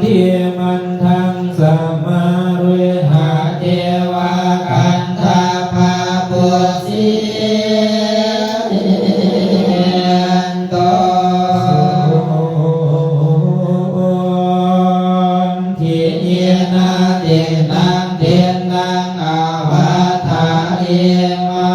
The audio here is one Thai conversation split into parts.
ที่มันทังสมารุหาเทวาคันธาภาปุสีโตทิเยนะเตนังเทนังอาวาทาเอมา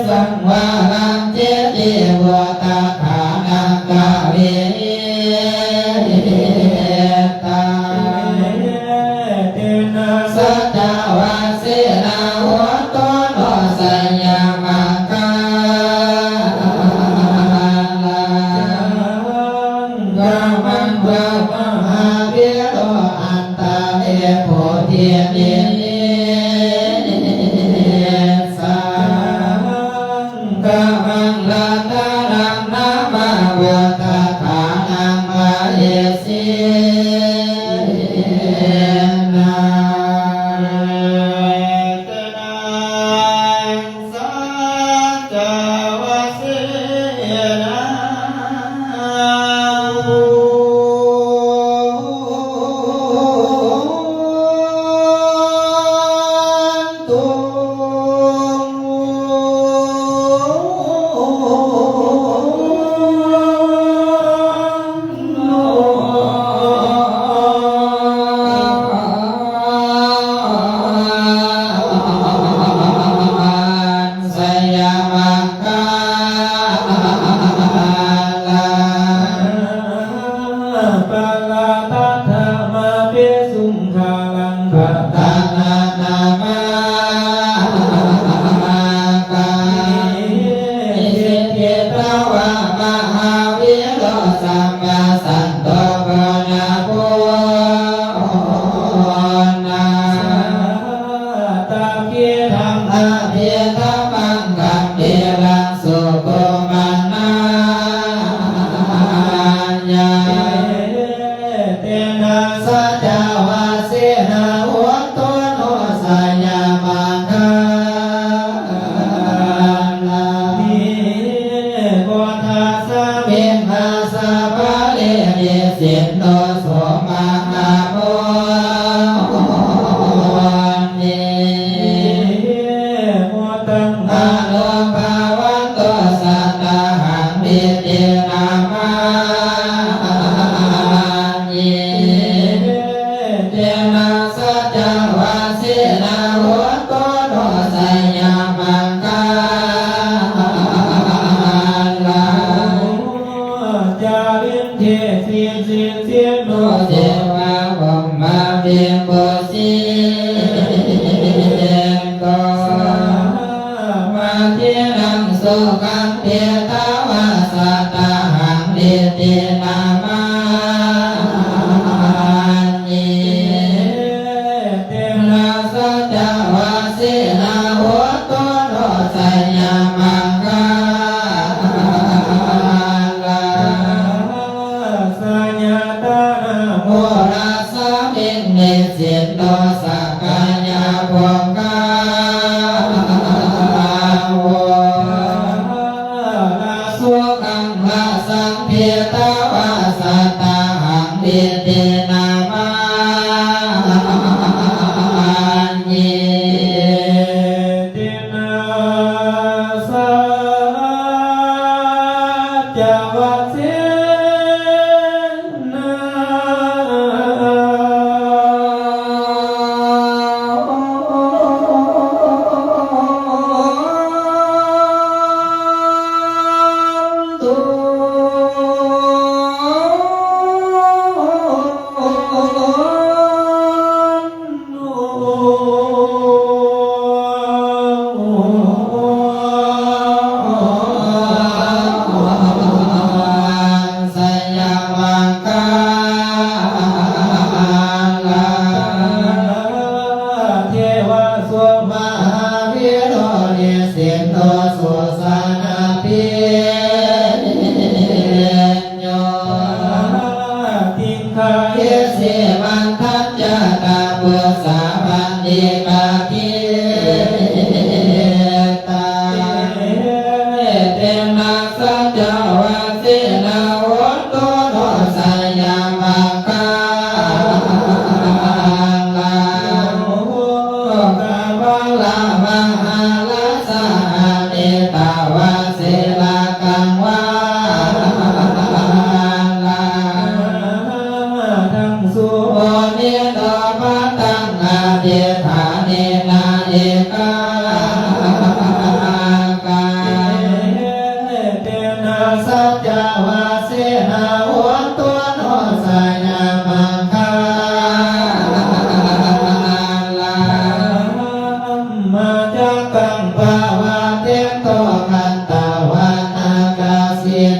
สังวารังเจติวตาฐานา กะเวตาเตนะสัจวาสินาหัวโตโนสัญญามังคาลากัมมังพระมหาวิโรอันตะเอโพธิเนสังกัมมังลาตานังนามาวัฏฐานังมาเยสินา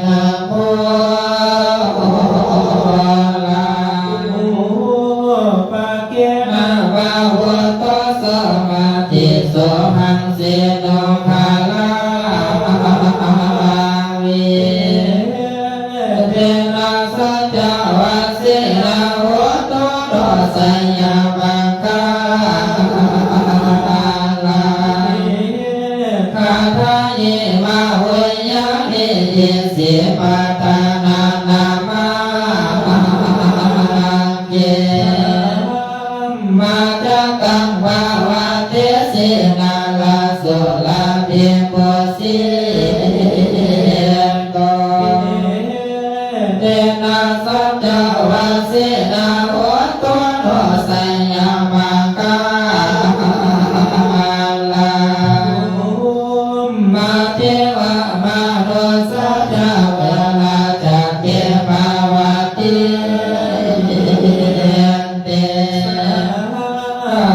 นะโมลาปะเก นะภะวะโตสัมมาทิโสหังสีโนภาลาวิเตนะสัจจวัสสินะโหตุโตสัญญามังคาลาคาทายิมาเวยานิยิสิปะทานานามาเกมาจักกังภาวะเทสินาลาสุลาภิปุสิโตเตนะสัจจวัสสินะโหตุโตสัญญามังคาลามาเทวะมาโนสัจจเวลาจักเกภาวะติเต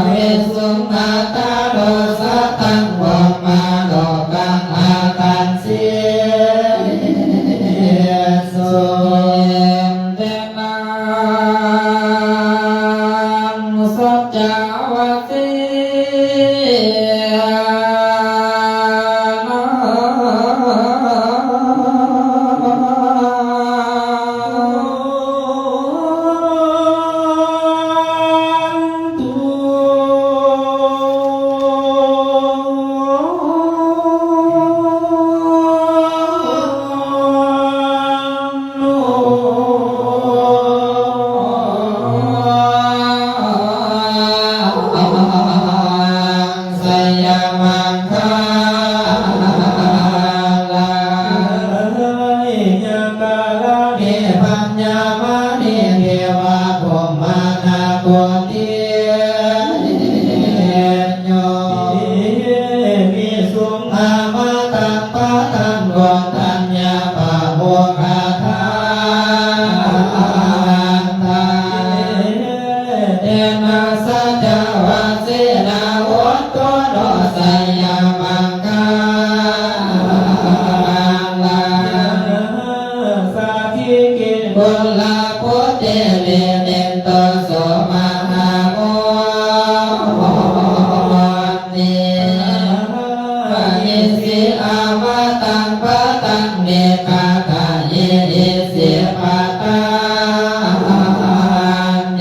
เวสุมาตาโดสัตตังวมาโลกังอาตันสิสุเตนะสัจจวัสสิสัญญามังคาลาญาตาลา เนปัญญามาเนเทวะพรหมานาโกติโยมีสุง อามาตังปะตังโกตัญญาปะโมคาทาเตนะสัจจวัสสินะโหตุโตสัญญามังคาลา สาธิกิน บุลลาโพเตเวเนโตโสมาหาโมนิอิสิอามาตังปะตังเนกาตาเยอิสิปะตาเน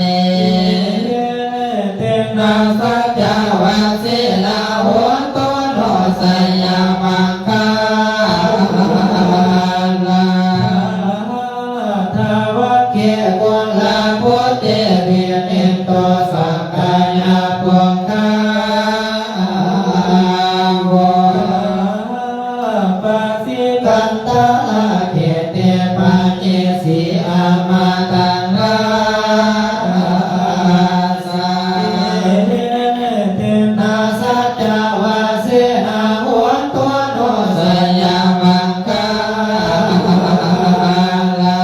เต นะสัจจวัสสินะโหตุโตสัญญามังคาลาทาวะ เกกุลาโพเตเวเนโตสังกายาปุงคาโว ปาสิ ตันตาเขเตปาเจสีอามาตังลาสาเต นาสัจจวัสสินะโหตุโตสัญญามังคาลา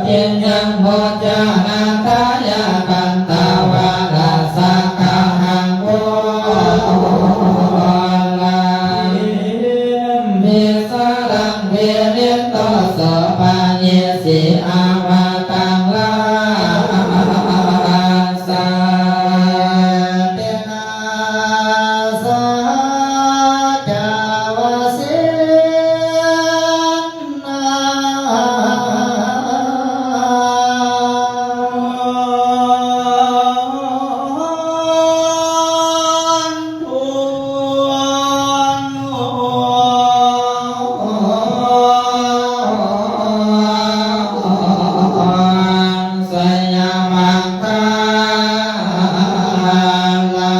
เจนยังโมจานาคายากันตาวาลาสังฆังโวลาเมสาลังเวเรนโตโสปาเยสิอามาตังลาสาเตนะสัจจวัสสิสัญญามังคาลา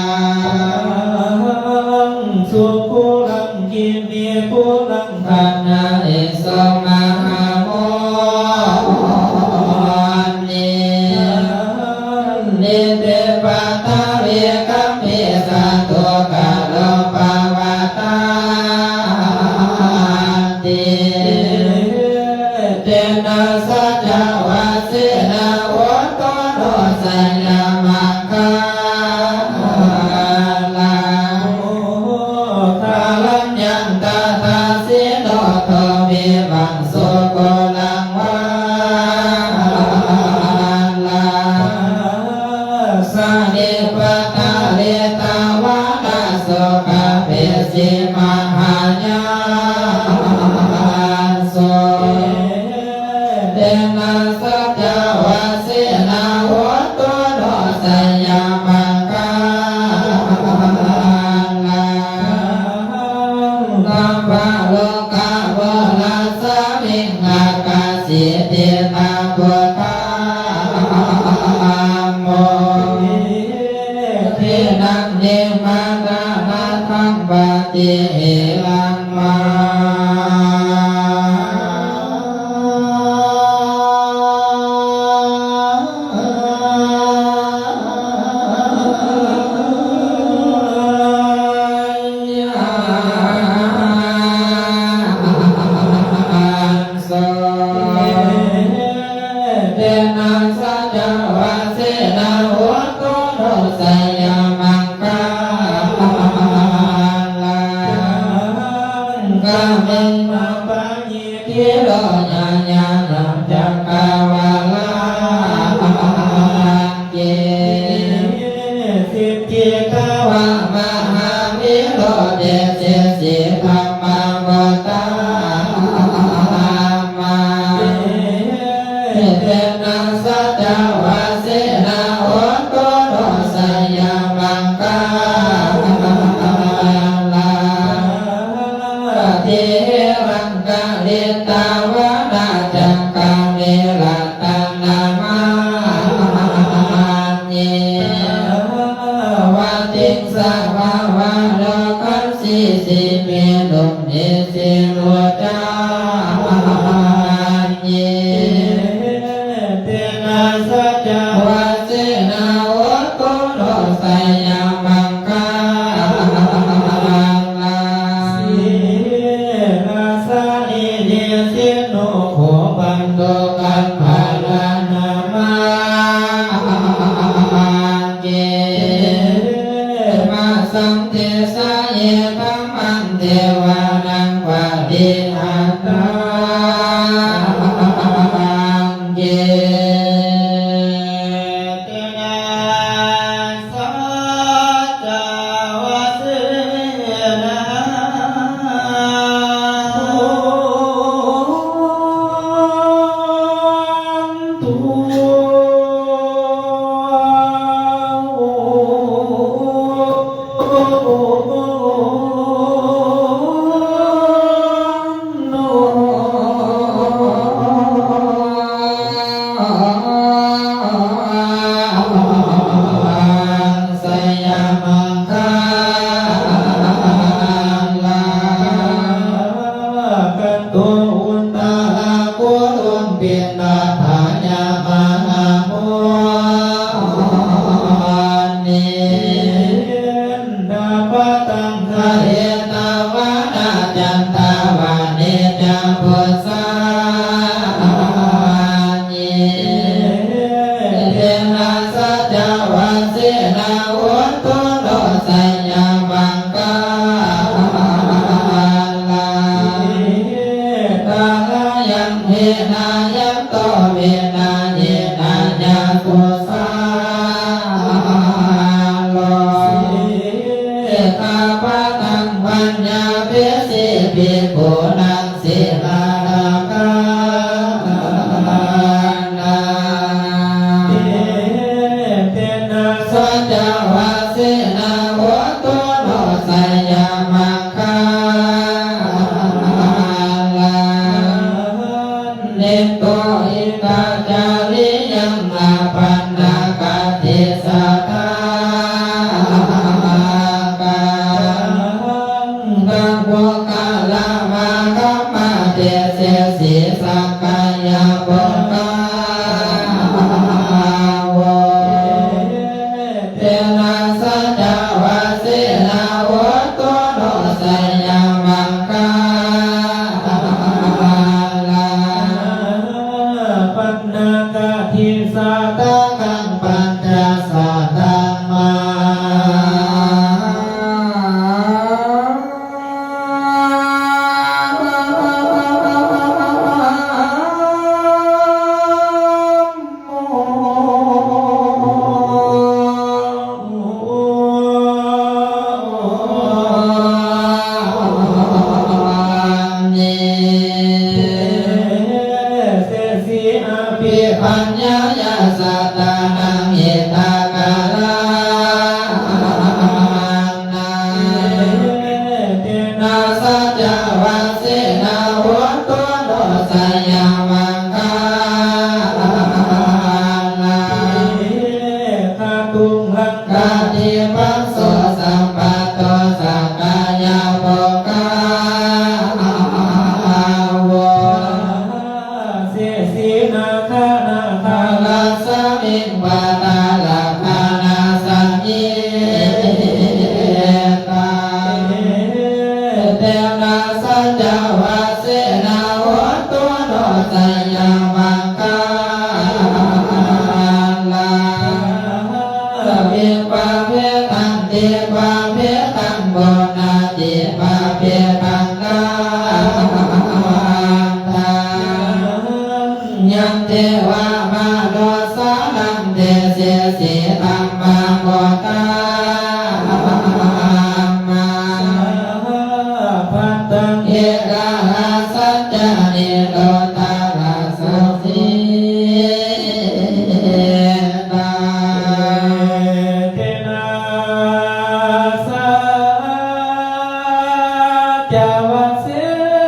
สุภูลังกินีภูลัง ปัญญาเอสมาหาโมนิเนเตปะตาเวกัมเมสันโตกาโลปาวาตาติเตนะสัจจวัสสินะโหตุโตสัญญามังคาลา โม ทาลัญญังตาทาสิโนโทวิ ปังโสโกลังวาลาสาเนปตาเลตาวานาโสกะเปสิมหายาโสเตนะสัจจวาสินาโหตุโนสัยยามังกาลาตัมภะโลกะวะลัสสะมิงอากาสิเตนะพุทธโมเทนังเนมานานาทังปฏิเอลังมา วิปัญญายาสัตตานังหิตากาลังนานาสัจจวัสสินาหัวตัวโดสยามังคานาคาตุงหังคาติปัสโสสัมปัตโตสักกายาโภคาปาตาลาภานาสัญญิตาเตนะสัจจวัสสินาหัวตัวโนสัยยามังคาลาวิปะเวทันติปะเวทังโบนาจิปะเวทังกาทายัมเทวะมาโนสานังเตเสสิธัมมาโมตามาพัตตังเอกาสัจจานิโรธาราสัพพิตาเทนะสัจจวัสสินา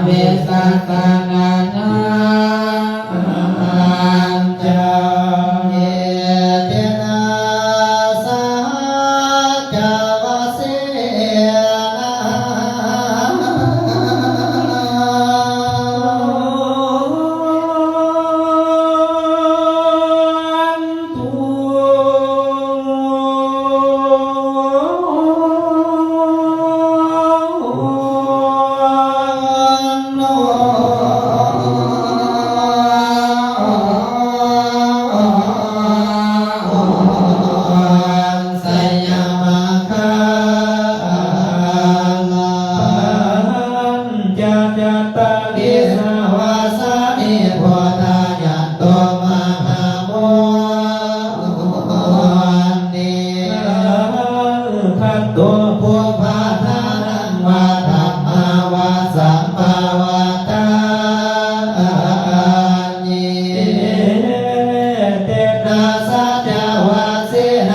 เวสัตนานาจาเยเตนะสัจวเสท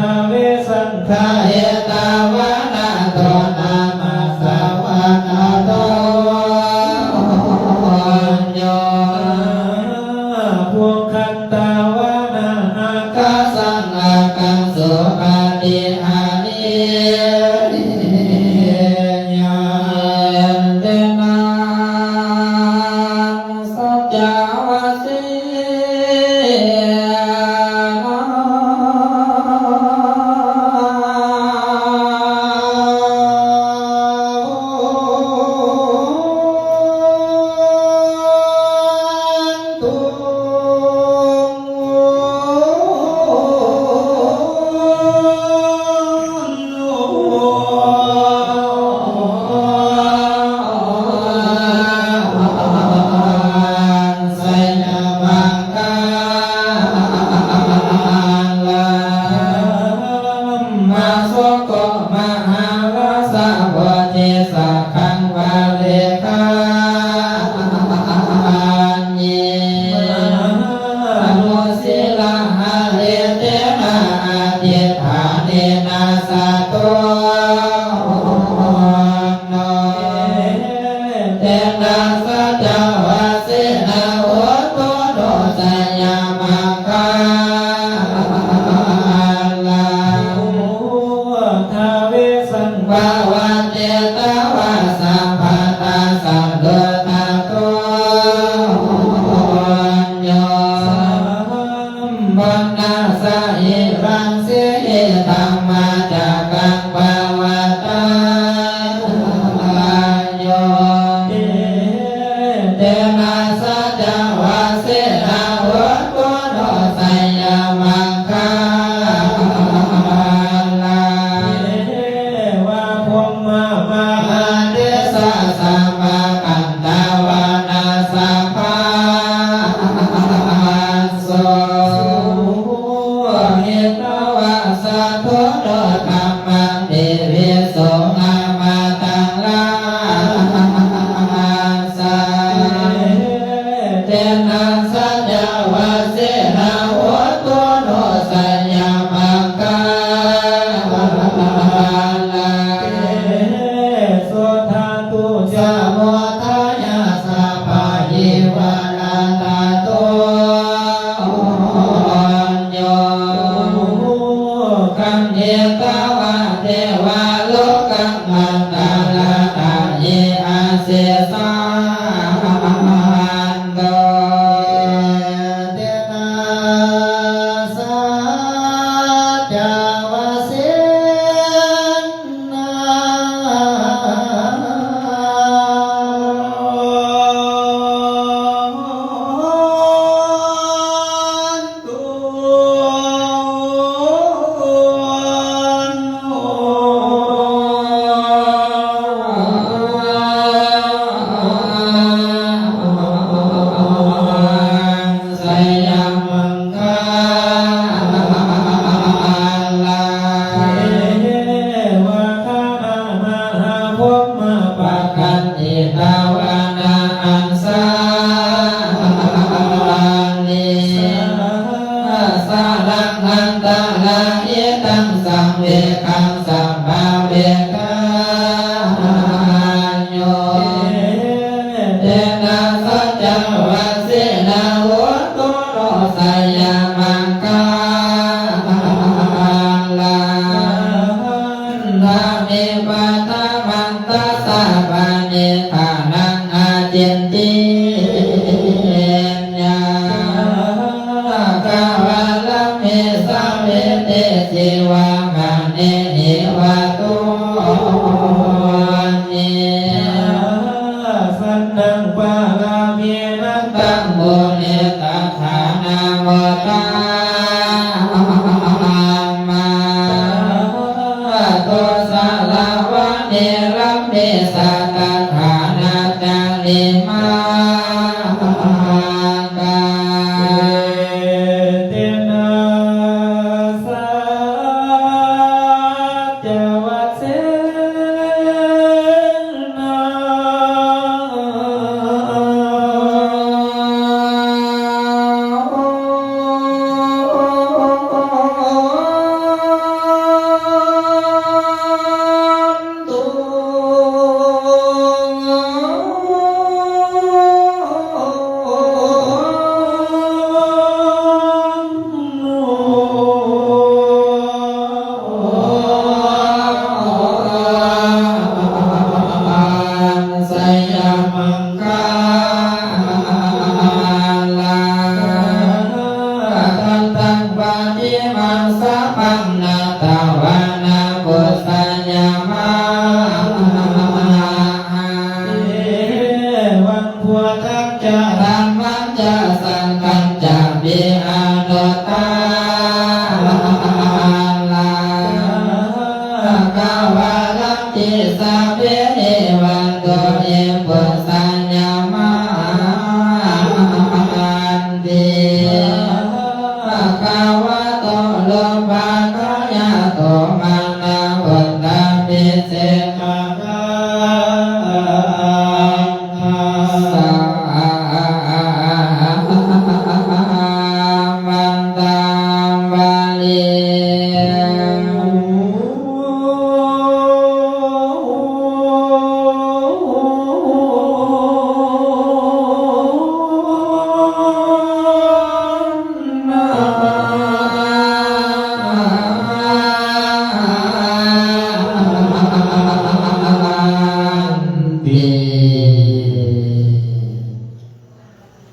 าเวสังฆาเอตาวนาโตนา นิสักขังวาเลคานิอนุสิลาหะเลเตนะอาทิฐานินาสะโตเตนะสัจจวาสินะโหตุโดสัญญามังคาลาทาเวสัง ภาวะเตตาวะสัมภตาสังโฆตาโตโยบันนาสะหิรังสิธัมมาจักขังภาวะตาโยเตนะสัจจวาสินะโหตุโนสัญญามังคาลา ว่าพรหมามา อาเดสะสัมมากันตาวานาสัพพะโสหิตวะสัทโธโดธัมมังเดวิโสนามาตังลาสาเตนะสัจจวาสินะโหตุโนสัญญามังคาลา โสธาตุ สะโมทายาสัพพะหิวานาตาโตโยคันเทตวะเทวาโลกังมันตาลาตาเยอาเสสาโตเตนะสัจจวาสินะ ไสยามังคาลา วะคานาหาพรหมาปะ ปะกันติตาวานาอันสานิสาลังหันตาลาเอตังสัมเวคังสัมภาเวกาโยเตนะสัจจวาสินะโหตุโนสัญญามังคาลา นามิปัตตามันตาสาปานิทานังอาเจนติญาคาวาลเมสาเวเตจิวามาเนหิวาตุนิ สันนังปะลาเมนัน ตังโมเนตัฐานาโมตามาโตสาลาวะเนรัมเมสัตตฐานาจาริมาตา เตนะสัจจวัสสินะ กาวาลังติสาเวเอวันโตเอปุ